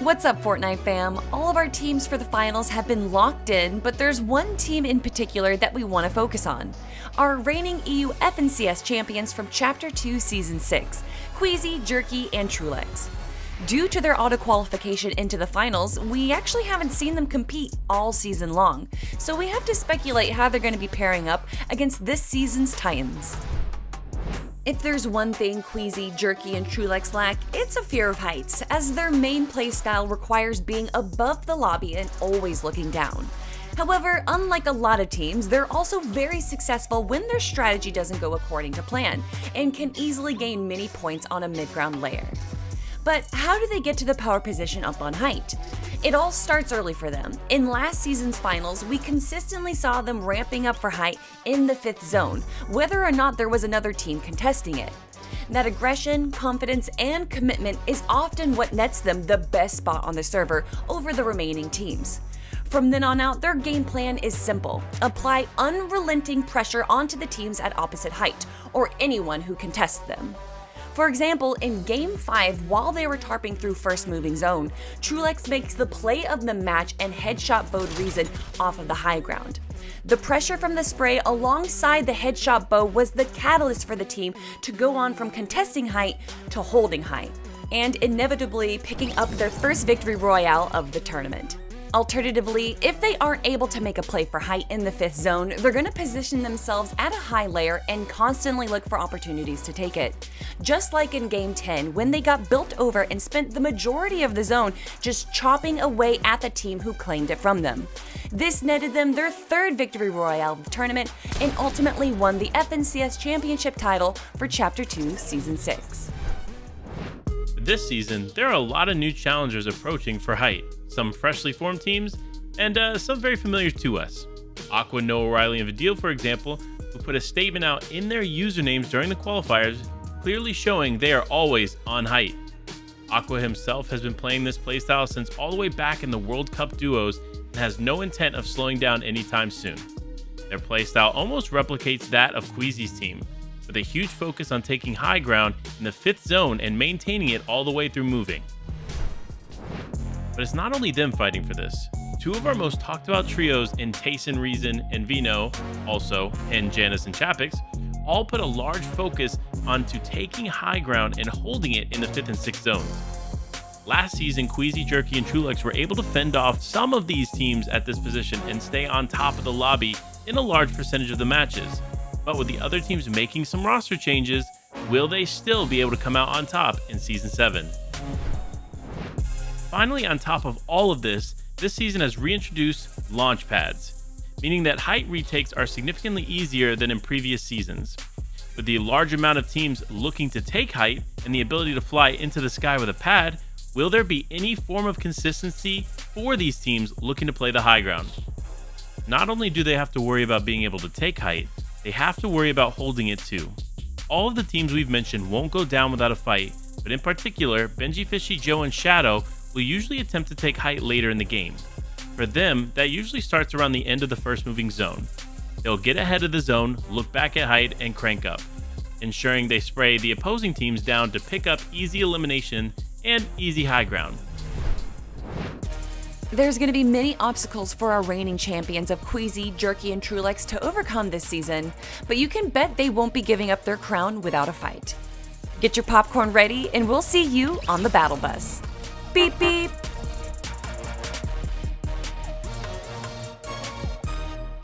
What's up, Fortnite fam? All of our teams for the finals have been locked in, but there's one team in particular that we want to focus on. Our reigning EU FNCS champions from Chapter 2 Season 6, Queasy, Jerky, and Trulex. Due to their auto-qualification into the finals, we actually haven't seen them compete all season long, so we have to speculate how they're going to be pairing up against this season's Titans. If there's one thing Queasy, Jerky, and Trulex lack, it's a fear of heights, as their main playstyle requires being above the lobby and always looking down. However, unlike a lot of teams, they're also very successful when their strategy doesn't go according to plan, and can easily gain many points on a mid-ground layer. But how do they get to the power position up on height? It all starts early for them. In last season's finals, we consistently saw them ramping up for height in the 5th zone, whether or not there was another team contesting it. That aggression, confidence, and commitment is often what nets them the best spot on the server over the remaining teams. From then on out, their game plan is simple. Apply unrelenting pressure onto the teams at opposite height, or anyone who contests them. For example, in Game 5, while they were tarping through first moving zone, Trulex makes the play of the match and headshot bowed Reason off of the high ground. The pressure from the spray alongside the headshot bow was the catalyst for the team to go on from contesting height to holding height, and inevitably picking up their first victory royale of the tournament. Alternatively, if they aren't able to make a play for height in the 5th zone, they're going to position themselves at a high layer and constantly look for opportunities to take it. Just like in Game 10, when they got built over and spent the majority of the zone just chopping away at the team who claimed it from them. This netted them their 3rd victory royale of the tournament and ultimately won the FNCS championship title for Chapter 2 Season 6. This season, there are a lot of new challengers approaching for height, some freshly formed teams, and some very familiar to us. Aqua, Noah, Riley, and Vidil, for example, who put a statement out in their usernames during the qualifiers, clearly showing they are always on height. Aqua himself has been playing this playstyle since all the way back in the World Cup duos and has no intent of slowing down anytime soon. Their playstyle almost replicates that of Queasy's team, with a huge focus on taking high ground in the 5th zone and maintaining it all the way through moving. But it's not only them fighting for this. Two of our most talked about trios in Tayson, Reason, and Vino, also, and Janice and Chapix, all put a large focus onto taking high ground and holding it in the 5th and 6th zones. Last season, Queasy, Jerky, and Trulex were able to fend off some of these teams at this position and stay on top of the lobby in a large percentage of the matches. But with the other teams making some roster changes, will they still be able to come out on top in Season 7? Finally, on top of all of this season has reintroduced launch pads, meaning that height retakes are significantly easier than in previous seasons. With the large amount of teams looking to take height and the ability to fly into the sky with a pad, will there be any form of consistency for these teams looking to play the high ground? Not only do they have to worry about being able to take height, they have to worry about holding it too. All of the teams we've mentioned won't go down without a fight, but in particular, Benji, Fishy, Joe, and Shadow will usually attempt to take height later in the game. For them, that usually starts around the end of the first moving zone. They'll get ahead of the zone, look back at height, and crank up, ensuring they spray the opposing teams down to pick up easy elimination and easy high ground. There's going to be many obstacles for our reigning champions of Queasy, Jerky, and Trulex to overcome this season, but you can bet they won't be giving up their crown without a fight. Get your popcorn ready, and we'll see you on the battle bus. Beep beep!